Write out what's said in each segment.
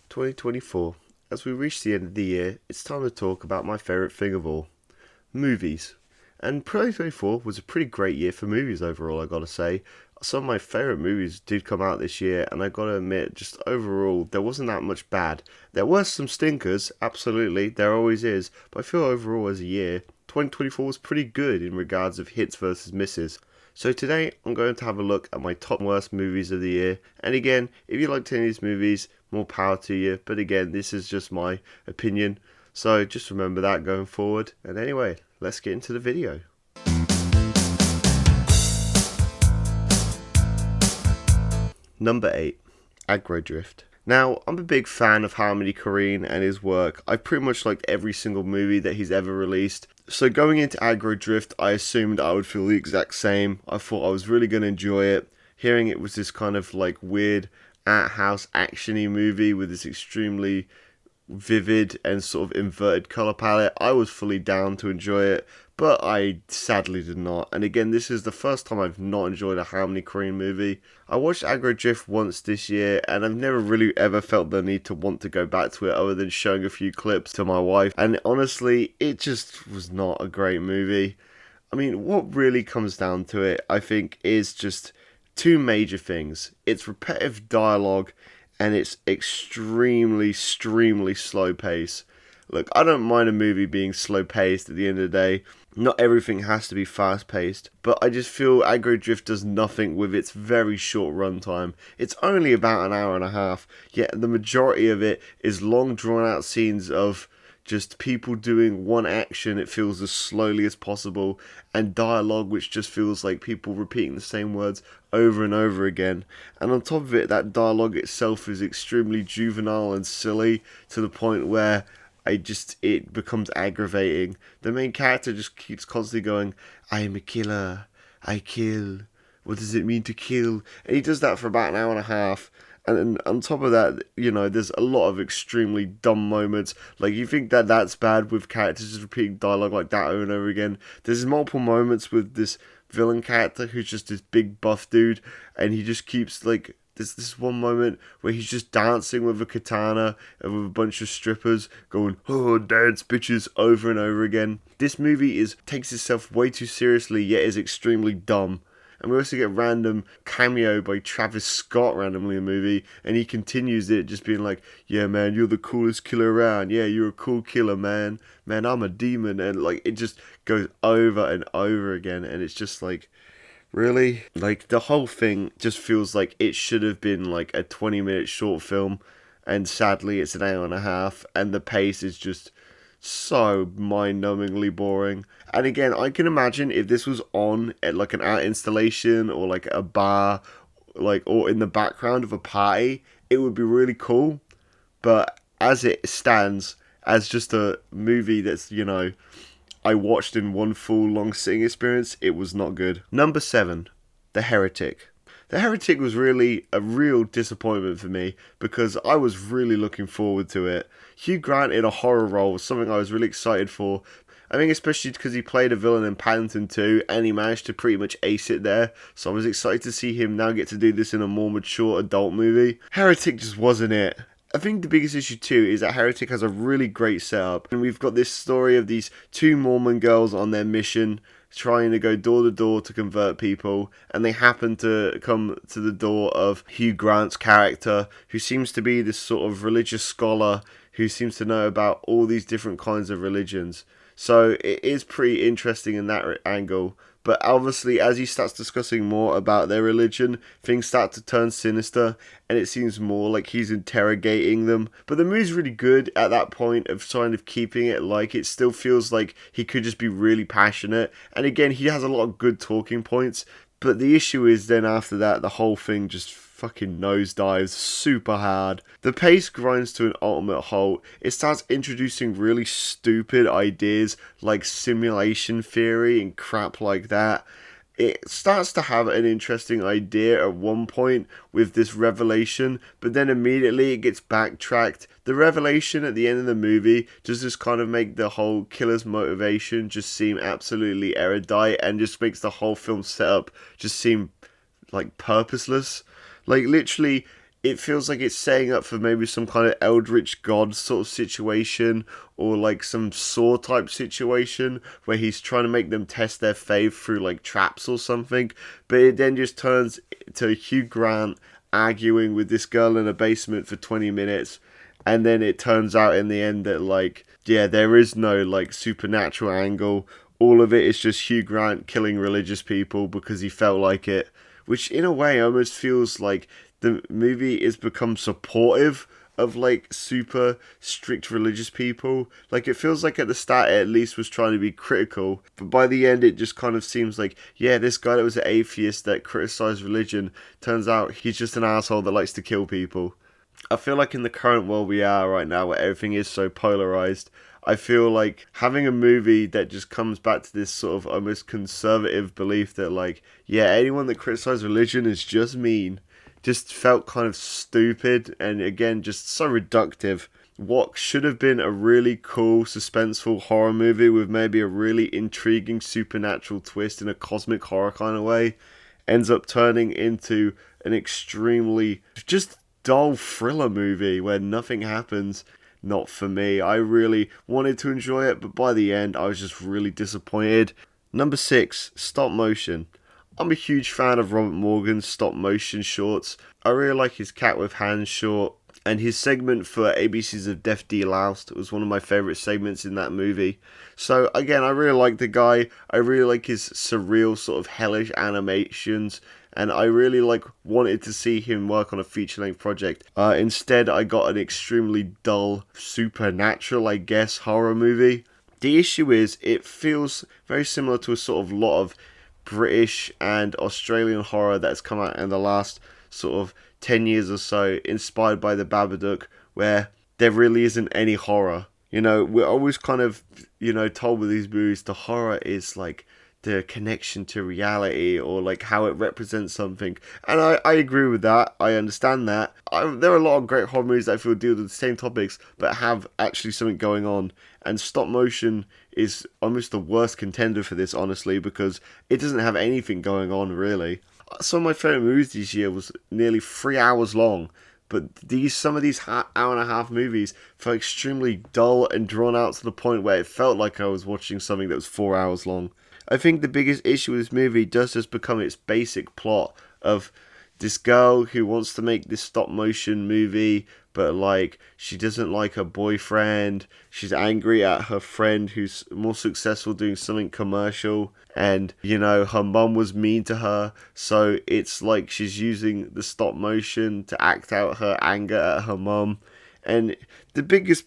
2024. As we reach the end of the year, it's time to talk about my favourite thing of all, movies. And 2024 was a pretty great year for movies overall, I gotta say. Some of my favourite movies did come out this year, and I gotta admit, just overall, there wasn't that much bad. There were some stinkers, absolutely, there always is, but I feel overall as a year, 2024 was pretty good in regards of hits versus misses. So today I'm going to have a look at my top worst movies of the year. And again, if you liked any of these movies, more power to you. But again, this is just my opinion. So just remember that going forward. And anyway, let's get into the video. Number 8. Aggro Drift. Now, I'm a big fan of Harmony Korine and his work. I've pretty much liked every single movie that he's ever released. So going into Aggro Drift, I assumed I would feel the exact same. I thought I was really going to enjoy it. Hearing it was this kind of like weird art house actiony movie with this extremely vivid and sort of inverted colour palette, I was fully down to enjoy it, but I sadly did not. And again, this is the first time I've not enjoyed a Harmony Korine movie. I watched Aggro Drift once this year, and I've never really ever felt the need to want to go back to it other than showing a few clips to my wife. And honestly, it just was not a great movie. I mean, what really comes down to it, I think, is just two major things. It's repetitive dialogue, and it's extremely slow pace. Look, I don't mind a movie being slow paced at the end of the day. Not everything has to be fast paced, but I just feel Aggro Drift does nothing with its very short runtime. It's only about an hour and a half, yet the majority of it is long drawn out scenes of just people doing one action, it feels as slowly as possible, and dialogue which just feels like people repeating the same words over and over again. And on top of it, that dialogue itself is extremely juvenile and silly to the point where it becomes aggravating. The main character just keeps constantly going, I am a killer, I kill, what does it mean to kill? And he does that for about an hour and a half. And then on top of that, you know, there's a lot of extremely dumb moments. Like, you think that that's bad with characters just repeating dialogue like that over and over again. There's multiple moments with this villain character who's just this big buff dude, and he just keeps, like, there's this one moment where he's just dancing with a katana and with a bunch of strippers going, oh, dance bitches, over and over again. This movie takes itself way too seriously, yet is extremely dumb. And we also get random cameo by Travis Scott randomly in the movie, and he continues it just being like, yeah man, you're the coolest killer around, yeah, you're a cool killer, man, I'm a demon, and like it just goes over and over again, and it's just like, really? Like, the whole thing just feels like it should have been like a 20-minute short film, and sadly it's an hour and a half, and the pace is just so mind-numbingly boring. And again, I can imagine if this was on at like an art installation or like a bar, like, or in the background of a party, it would be really cool. But as it stands, as just a movie that's, you know, I watched in one full long sitting experience, it was not good. Number 7, The Heretic. The Heretic was really a real disappointment for me because I was really looking forward to it. Hugh Grant in a horror role was something I was really excited for. I think especially because he played a villain in Paddington 2 and he managed to pretty much ace it there. So I was excited to see him now get to do this in a more mature adult movie. Heretic just wasn't it. I think the biggest issue too is that Heretic has a really great setup. And we've got this story of these two Mormon girls on their mission trying to go door to door to convert people, and they happen to come to the door of Hugh Grant's character, who seems to be this sort of religious scholar who seems to know about all these different kinds of religions. So it is pretty interesting in that angle. But obviously, as he starts discussing more about their religion, things start to turn sinister, and it seems more like he's interrogating them. But the movie's really good at that point of kind of keeping it like it still feels like he could just be really passionate. And again, he has a lot of good talking points. But the issue is then after that, the whole thing just fucking nosedives super hard. The pace grinds to an ultimate halt. It starts introducing really stupid ideas like simulation theory and crap like that. It starts to have an interesting idea at one point with this revelation, but then immediately it gets backtracked. The revelation at the end of the movie does just kind of make the whole killer's motivation just seem absolutely erudite, and just makes the whole film setup just seem like purposeless. Like, literally, it feels like it's setting up for maybe some kind of eldritch god sort of situation, or like some Saw type situation where he's trying to make them test their faith through like traps or something. But it then just turns to Hugh Grant arguing with this girl in a basement for 20 minutes, and then it turns out in the end that like, yeah, there is no like supernatural angle. All of it is just Hugh Grant killing religious people because he felt like it, which in a way almost feels like the movie is become supportive of like super strict religious people. Like, it feels like at the start it at least was trying to be critical, but by the end it just kind of seems like, yeah, this guy that was an atheist that criticized religion, turns out he's just an asshole that likes to kill people. I feel like in the current world we are right now, where everything is so polarized, I feel like having a movie that just comes back to this sort of almost conservative belief that like, yeah, anyone that criticizes religion is just mean, just felt kind of stupid, and again just so reductive. What should have been a really cool suspenseful horror movie with maybe a really intriguing supernatural twist in a cosmic horror kind of way ends up turning into an extremely just dull thriller movie where nothing happens. Not for me. I really wanted to enjoy it, but by the end I was just really disappointed. Number 6, stop motion. I'm a huge fan of Robert Morgan's stop motion shorts. I really like his Cat with Hands short, and his segment for ABCs of Death Deloused was one of my favourite segments in that movie. So again, I really like the guy. I really like his surreal sort of hellish animations, and I really wanted to see him work on a feature-length project. Instead, I got an extremely dull, supernatural, I guess, horror movie. The issue is, it feels very similar to a sort of lot of British and Australian horror that's come out in the last sort of 10 years or so, inspired by the Babadook, where there really isn't any horror. You know, we're always kind of, told with these movies, the horror is like the connection to reality, or like how it represents something. And I agree with that. I understand that. There are a lot of great horror movies that I feel deal with the same topics, but have actually something going on. And stop motion is almost the worst contender for this, honestly, because it doesn't have anything going on, really. Some of my favourite movies this year was nearly 3 hours long, but some of these hour and a half movies felt extremely dull and drawn out to the point where it felt like I was watching something that was 4 hours long. I think the biggest issue with this movie does just become its basic plot of this girl who wants to make this stop motion movie, but like, she doesn't like her boyfriend. She's angry at her friend who's more successful doing something commercial, and her mum was mean to her, so it's like she's using the stop motion to act out her anger at her mum. And the biggest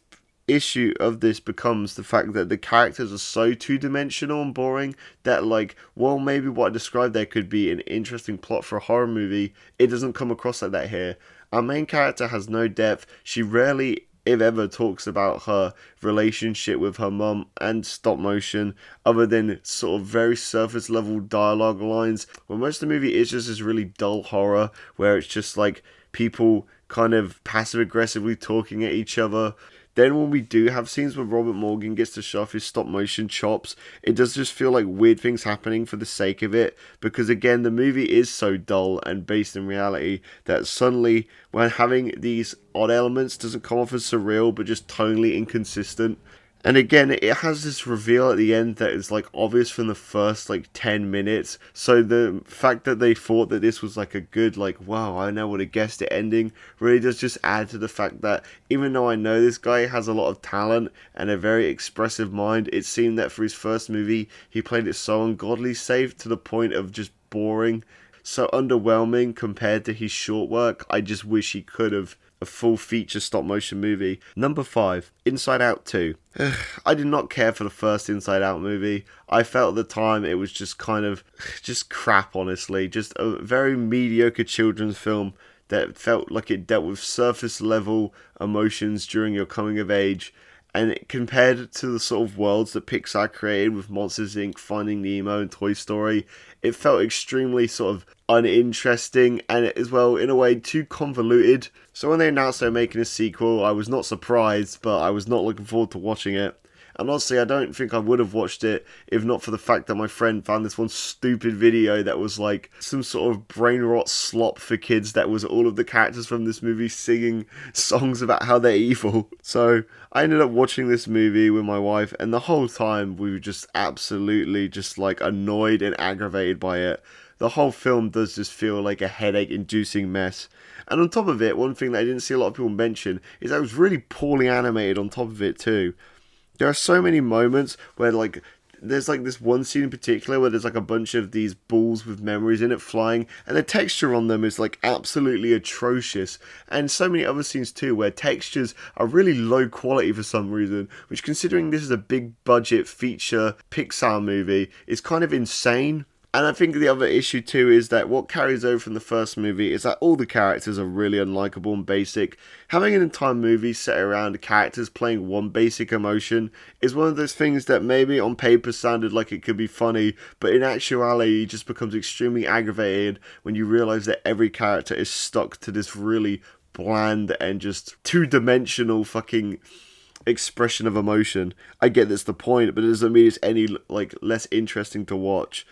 issue of this becomes the fact that the characters are so two-dimensional and boring that, like, well, maybe what I described there could be an interesting plot for a horror movie, it doesn't come across like that here. Our main character has no depth. She rarely, if ever, talks about her relationship with her mum and stop motion, other than sort of very surface level dialogue lines, where most of the movie is just this really dull horror where it's just like people kind of passive aggressively talking at each other. Then when we do have scenes where Robert Morgan gets to show off his stop motion chops, it does just feel like weird things happening for the sake of it, because again, the movie is so dull and based in reality that suddenly, when having these odd elements, doesn't come off as surreal but just tonally inconsistent. And again, it has this reveal at the end that is like obvious from the first like 10 minutes. So the fact that they thought that this was like a good, like, wow, I know what a guessed it ending, really does just add to the fact that even though I know this guy has a lot of talent and a very expressive mind, it seemed that for his first movie, he played it so ungodly safe to the point of just boring. So underwhelming compared to his short work. I just wish he could have a full feature stop motion movie. Number 5, Inside Out 2. I did not care for the first Inside Out movie. I felt at the time it was just kind of just crap, honestly. Just a very mediocre children's film that felt like it dealt with surface level emotions during your coming of age. And compared to the sort of worlds that Pixar created with Monsters Inc., Finding Nemo, and Toy Story, it felt extremely sort of uninteresting and as well, in a way, too convoluted. So when they announced they were making a sequel, I was not surprised, but I was not looking forward to watching it. And honestly, I don't think I would have watched it if not for the fact that my friend found this one stupid video that was like some sort of brain rot slop for kids that was all of the characters from this movie singing songs about how they're evil. So I ended up watching this movie with my wife, and the whole time we were just absolutely just like annoyed and aggravated by it. The whole film does just feel like a headache-inducing mess. And on top of it, one thing that I didn't see a lot of people mention is that it was really poorly animated on top of it too. There are so many moments where like there's like this one scene in particular where there's like a bunch of these balls with memories in it flying, and the texture on them is like absolutely atrocious. And so many other scenes too where textures are really low quality for some reason, which, considering this is a big budget feature Pixar movie, is kind of insane. And I think the other issue too is that what carries over from the first movie is that all the characters are really unlikable and basic. Having an entire movie set around characters playing one basic emotion is one of those things that maybe on paper sounded like it could be funny, but in actuality just becomes extremely aggravated when you realise that every character is stuck to this really bland and just two-dimensional fucking expression of emotion. I get that's the point, but it doesn't mean it's any like less interesting to watch.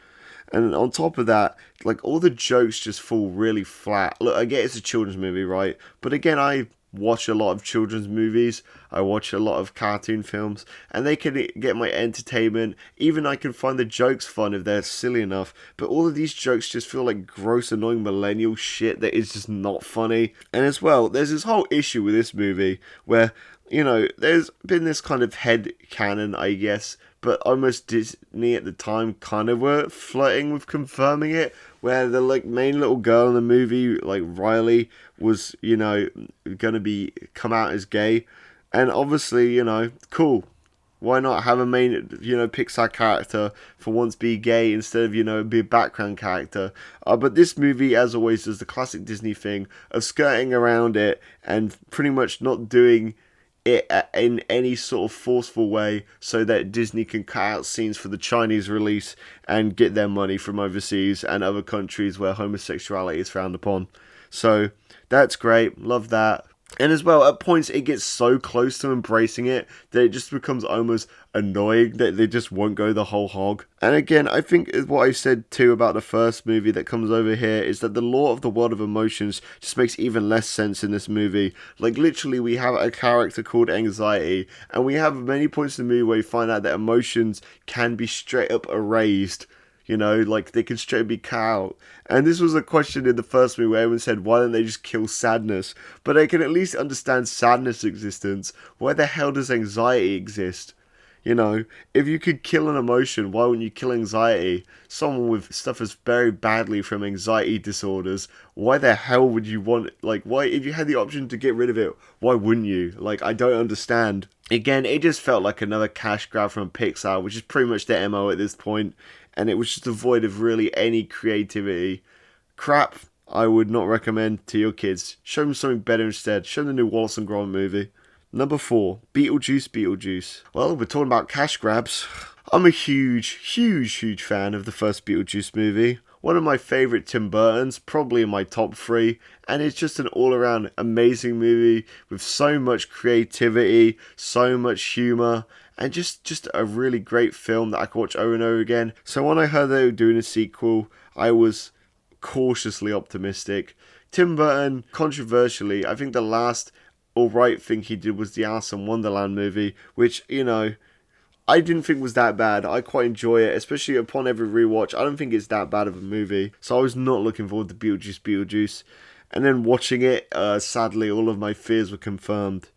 And on top of that, like, all the jokes just fall really flat. Look, I get it's a children's movie, right? But again, I watch a lot of children's movies. I watch a lot of cartoon films, and they can get my entertainment. Even I can find the jokes fun if they're silly enough. But all of these jokes just feel like gross, annoying millennial shit that is just not funny. And as well, there's this whole issue with this movie where, you know, there's been this kind of head canon, I guess, but almost Disney at the time kind of were flirting with confirming it, where the like main little girl in the movie, like Riley, was, you know, gonna be come out as gay. And obviously, you know, cool. Why not have a main, you know, Pixar character for once be gay instead of, you know, be a background character? But this movie, as always, does the classic Disney thing of skirting around it and pretty much not doing it in any sort of forceful way so that Disney can cut out scenes for the Chinese release and get their money from overseas and other countries where homosexuality is frowned upon. So that's great, love that. And as well, at points it gets so close to embracing it that it just becomes almost annoying that they just won't go the whole hog. And again, I think what I said too about the first movie that comes over here is that the law of the world of emotions just makes even less sense in this movie. Like, literally, we have a character called Anxiety, and we have many points in the movie where we find out that emotions can be straight up erased. You know, like, they can straight be cut out. And this was a question in the first movie where everyone said, why don't they just kill sadness? But I can at least understand sadness' existence. Why the hell does anxiety exist? You know, if you could kill an emotion, why wouldn't you kill anxiety? Someone with suffers very badly from anxiety disorders, why the hell would you want, like, why, if you had the option to get rid of it, why wouldn't you? Like, I don't understand. Again, it just felt like another cash grab from Pixar, which is pretty much their MO at this point, and it was just devoid of really any creativity. Crap, I would not recommend to your kids. Show them something better instead. Show them the new Wallace and Gromit movie. Number 4, Beetle Juice. Well, we're talking about cash grabs. I'm a huge fan of the first Beetle Juice movie. One of my favourite Tim Burton's, probably in my top 3, and it's just an all-around amazing movie with so much creativity, so much humour, and just a really great film that I could watch over and over again. So when I heard they were doing a sequel, I was cautiously optimistic. Tim Burton, controversially, I think the last alright thing he did was the Alice in Wonderland movie, which, you know, I didn't think was that bad. I quite enjoy it, especially upon every rewatch. I don't think it's that bad of a movie, so I was not looking forward to Beetle Juice. And then watching it, sadly, all of my fears were confirmed.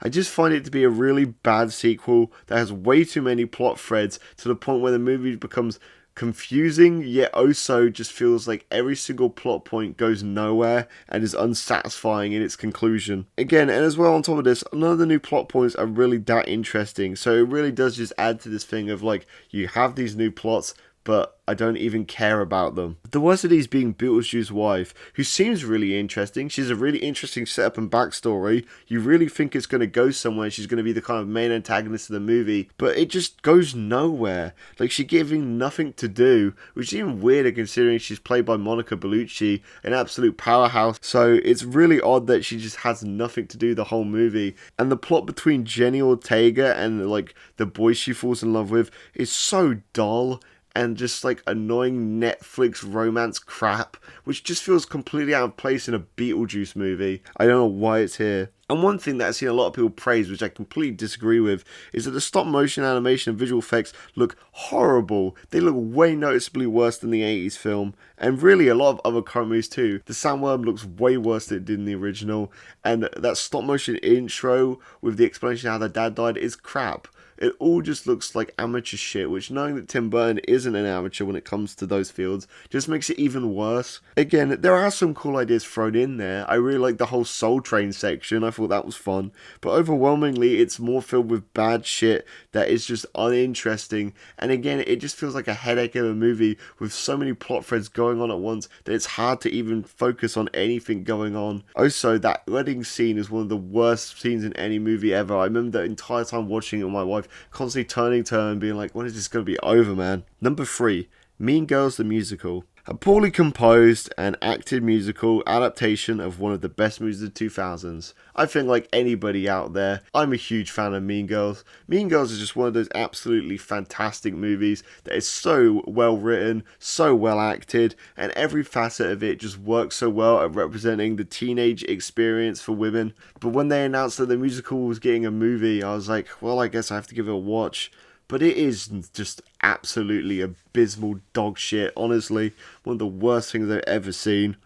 I just find it to be a really bad sequel that has way too many plot threads to the point where the movie becomes confusing, yet also just feels like every single plot point goes nowhere and is unsatisfying in its conclusion. Again, and as well on top of this, none of the new plot points are really that interesting, so it really does just add to this thing of like, you have these new plots, but I don't even care about them. The worst of these being Beetle Juice's wife, who seems really interesting. She's a really interesting setup and backstory. You really think it's going to go somewhere. She's going to be the kind of main antagonist of the movie, but it just goes nowhere. Like, she's giving nothing to do, which is even weirder considering she's played by Monica Bellucci, an absolute powerhouse. So it's really odd that she just has nothing to do the whole movie. And the plot between Jenny Ortega and like the boy she falls in love with is so dull and just like annoying Netflix romance crap, which just feels completely out of place in a Beetle Juice movie. I don't know why it's here. And one thing that I've seen a lot of people praise, which I completely disagree with, is that the stop motion animation and visual effects look horrible. They look way noticeably worse than the 80s film, and really a lot of other current movies too. The sandworm looks way worse than it did in the original, and that stop motion intro with the explanation of how the dad died is crap. It all just looks like amateur shit, which, knowing that Tim Burton isn't an amateur when it comes to those fields, just makes it even worse. Again, there are some cool ideas thrown in there. I really like the whole Soul Train section. I thought that was fun. But overwhelmingly, it's more filled with bad shit that is just uninteresting. And again, it just feels like a headache of a movie with so many plot threads going on at once that it's hard to even focus on anything going on. Also, that wedding scene is one of the worst scenes in any movie ever. I remember the entire time watching it with my wife, constantly turning to her and being like, when is this going to be over, man? Number 3, Mean Girls the Musical. A poorly composed and acted musical adaptation of one of the best movies of the 2000s. I think, like anybody out there, I'm a huge fan of Mean Girls. Mean Girls is just one of those absolutely fantastic movies that is so well written, so well acted, and every facet of it just works so well at representing the teenage experience for women. But when they announced that the musical was getting a movie, I was like, well, I guess I have to give it a watch. But it is just absolutely abysmal dog shit, honestly. One of the worst things I've ever seen.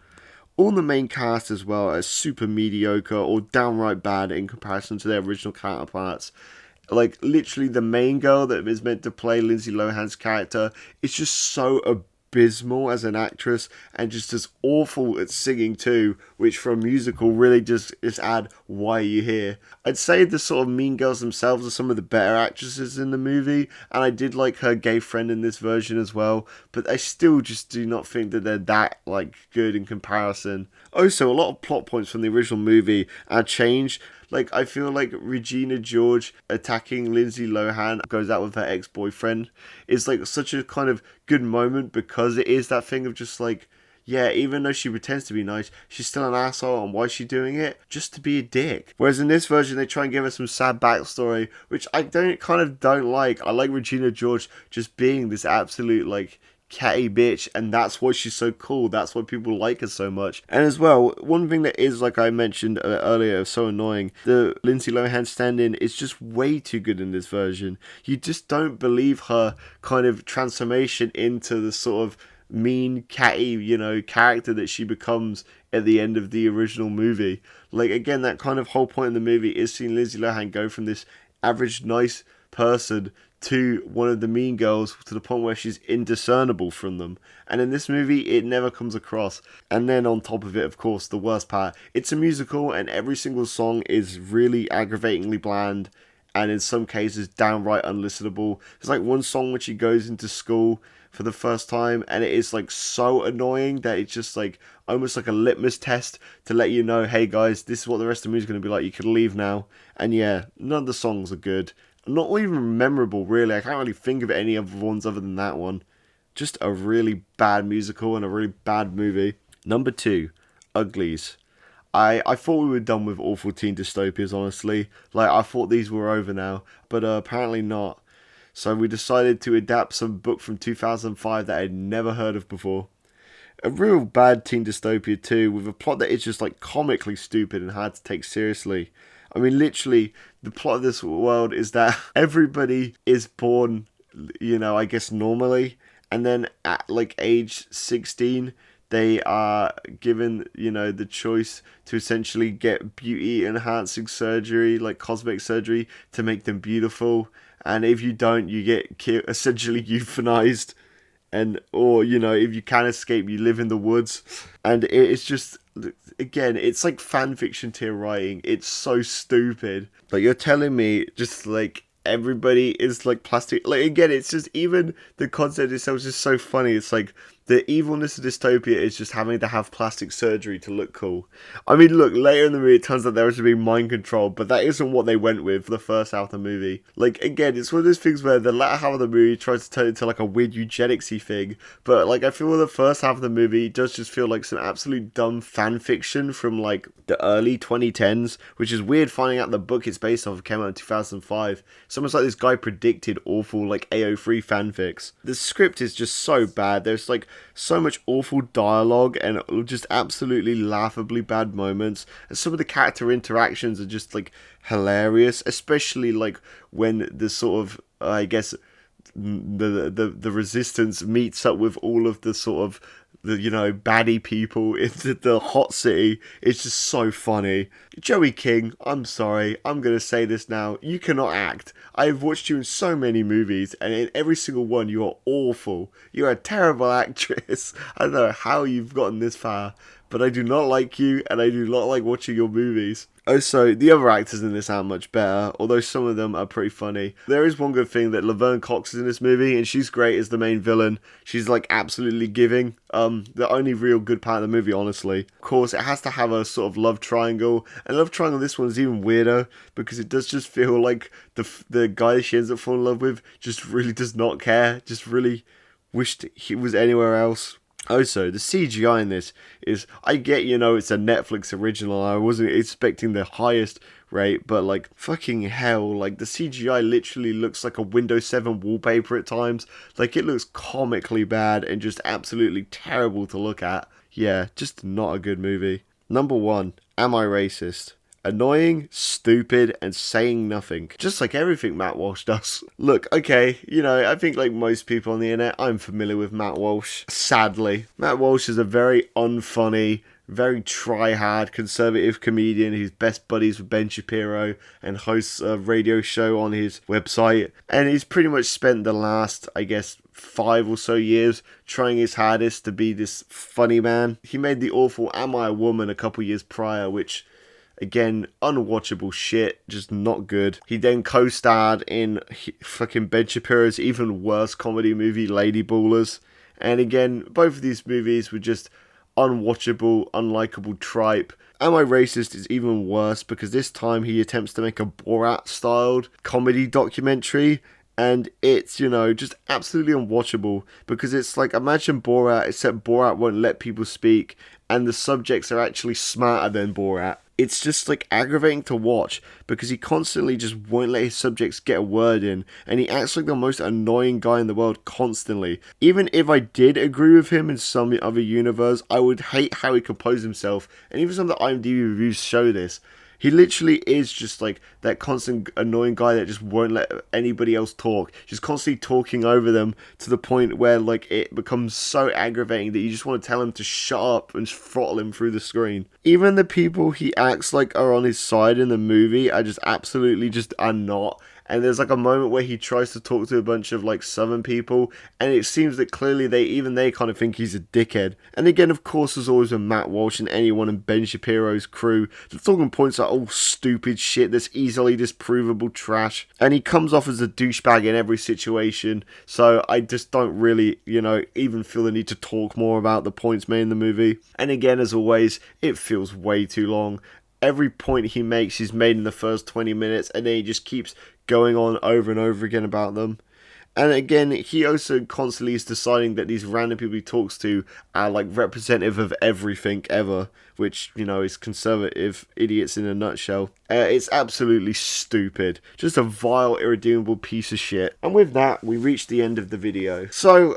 All the main cast as well are super mediocre or downright bad in comparison to their original counterparts. Like, literally the main girl that is meant to play Lindsay Lohan's character is just so abysmal as an actress and just as awful at singing too, which for a musical really just add why are you here. I'd say the sort of Mean Girls themselves are some of the better actresses in the movie, and I did like her gay friend in this version as well, but I still just do not think that they're that like good in comparison. Also, a lot of plot points from the original movie are changed. Like, I feel like Regina George attacking Lindsay Lohan goes out with her ex-boyfriend is like such a kind of good moment, because it is that thing of just like, yeah, even though she pretends to be nice, she's still an asshole, and why is she doing it? Just to be a dick. Whereas in this version, they try and give her some sad backstory, which I don't like. I like Regina George just being this absolute, like, catty bitch, and that's why she's so cool. That's why people like her so much. And as well, one thing that is, like I mentioned earlier, so annoying, the Lindsay Lohan stand-in is just way too good in this version. You just don't believe her kind of transformation into the sort of mean, catty, character that she becomes at the end of the original movie. Like, again, that kind of whole point in the movie is seeing Lindsay Lohan go from this average, nice person to one of the mean girls, to the point where she's indiscernible from them. And in this movie, it never comes across. And then on top of it, of course, the worst part, it's a musical, and every single song is really aggravatingly bland, and in some cases downright unlistenable. There's like one song when she goes into school for the first time, and it is like so annoying that it's just like almost like a litmus test to let you know, hey guys, this is what the rest of the movie is going to be like, you can leave now. And yeah, none of the songs are good. Not even memorable, really. I can't really think of any other ones other than that one. Just a really bad musical and a really bad movie. Number 2, Uglies. I thought we were done with awful teen dystopias, honestly. Like, I thought these were over now, but apparently not. So we decided to adapt some book from 2005 that I'd never heard of before. A real bad teen dystopia too, with a plot that is just like comically stupid and hard to take seriously. I mean, literally, the plot of this world is that everybody is born, I guess normally, and then at like age 16, they are given, the choice to essentially get beauty enhancing surgery, like cosmetic surgery, to make them beautiful. And if you don't, you get essentially euthanized. Or if you can escape, you live in the woods. And it's just, again, it's like fan fiction tier writing. It's so stupid. Like, you're telling me just like everybody is like plastic. Like again, it's just even the concept itself is just so funny. It's like the evilness of dystopia is just having to have plastic surgery to look cool. I mean, look, later in the movie it turns out there was being mind control, but that isn't what they went with for the first half of the movie. Like again, it's one of those things where the latter half of the movie tries to turn it into like a weird eugenicsy thing, but like I feel the first half of the movie does just feel like some absolute dumb fan fiction from like the early 2010s, which is weird finding out the book it's based off came out in 2005. It's almost like this guy predicted awful like AO3 fanfics. The script is just so bad. There's like so much awful dialogue and just absolutely laughably bad moments, and some of the character interactions are just like hilarious, especially like when the sort of I guess the resistance meets up with all of the sort of the baddie people in the hot city. It's just so funny. Joey King, I'm sorry, I'm gonna say this now, you cannot act. I've watched you in so many movies, and in every single one you are awful. You're a terrible actress. I don't know how you've gotten this far, but I do not like you, and I do not like watching your movies. Also, the other actors in this aren't much better, although some of them are pretty funny. There is one good thing, that Laverne Cox is in this movie, and she's great as the main villain. She's like absolutely giving. The only real good part of the movie, honestly. Of course, it has to have a sort of love triangle, and love triangle this one is even weirder, because it does just feel like the guy she ends up falling in love with just really does not care, just really wished he was anywhere else. Also, the CGI in this is, I get, it's a Netflix original, I wasn't expecting the highest rate, but like, fucking hell, like, the CGI literally looks like a Windows 7 wallpaper at times. Like, it looks comically bad and just absolutely terrible to look at. Yeah, just not a good movie. Number 1, Am I Racist? Annoying, stupid, and saying nothing. Just like everything Matt Walsh does. Look, okay, I think like most people on the internet, I'm familiar with Matt Walsh. Sadly. Matt Walsh is a very unfunny, very try-hard conservative comedian who's best buddies with Ben Shapiro and hosts a radio show on his website. And he's pretty much spent the last, I guess, 5 or so years trying his hardest to be this funny man. He made the awful Am I a Woman a couple years prior, which, again, unwatchable shit, just not good. He then co-starred in fucking Ben Shapiro's even worse comedy movie, Lady Ballers. And again, both of these movies were just unwatchable, unlikable tripe. Am I Racist is even worse because this time he attempts to make a Borat-styled comedy documentary, and it's, just absolutely unwatchable, because it's like, imagine Borat, except Borat won't let people speak, and the subjects are actually smarter than Borat. It's just like aggravating to watch, because he constantly just won't let his subjects get a word in, and he acts like the most annoying guy in the world constantly. Even if I did agree with him in some other universe, I would hate how he composed himself, and even some of the IMDb reviews show this. He literally is just like that constant annoying guy that just won't let anybody else talk. Just constantly talking over them to the point where like it becomes so aggravating that you just want to tell him to shut up and just throttle him through the screen. Even the people he acts like are on his side in the movie are just absolutely just are not. And there's like a moment where he tries to talk to a bunch of like Southern people, and it seems that clearly they kind of think he's a dickhead. And again, of course, there's always with Matt Walsh and anyone in Ben Shapiro's crew, the talking points are all stupid shit that's easily disprovable trash, and he comes off as a douchebag in every situation. So I just don't really, even feel the need to talk more about the points made in the movie. And again, as always, it feels way too long. Every point he makes is made in the first 20 minutes, and then he just keeps going on over and over again about them. And again, he also constantly is deciding that these random people he talks to are like representative of everything ever, which, is conservative idiots in a nutshell. It's absolutely stupid. Just a vile, irredeemable piece of shit. And with that, we reached the end of the video. So,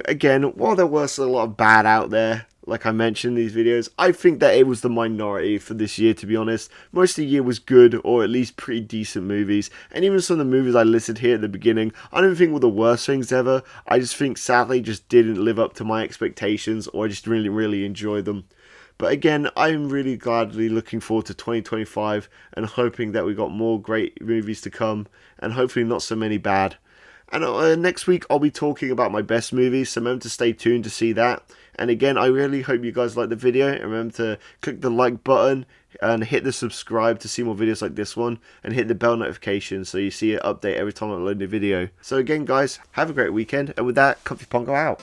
again, while there was a lot of bad out there, like I mentioned in these videos, I think that it was the minority for this year, to be honest. Most of the year was good, or at least pretty decent movies. And even some of the movies I listed here at the beginning, I don't think were the worst things ever. I just think, sadly, just didn't live up to my expectations, or I just really, really enjoyed them. But again, I'm really gladly looking forward to 2025, and hoping that we got more great movies to come, and hopefully not so many bad. And next week I'll be talking about my best movies, so remember to stay tuned to see that. And again, I really hope you guys like the video, and remember to click the like button and hit the subscribe to see more videos like this one, and hit the bell notification so you see an update every time I upload a video. So again guys, have a great weekend, and with that, Comfy Pongo out.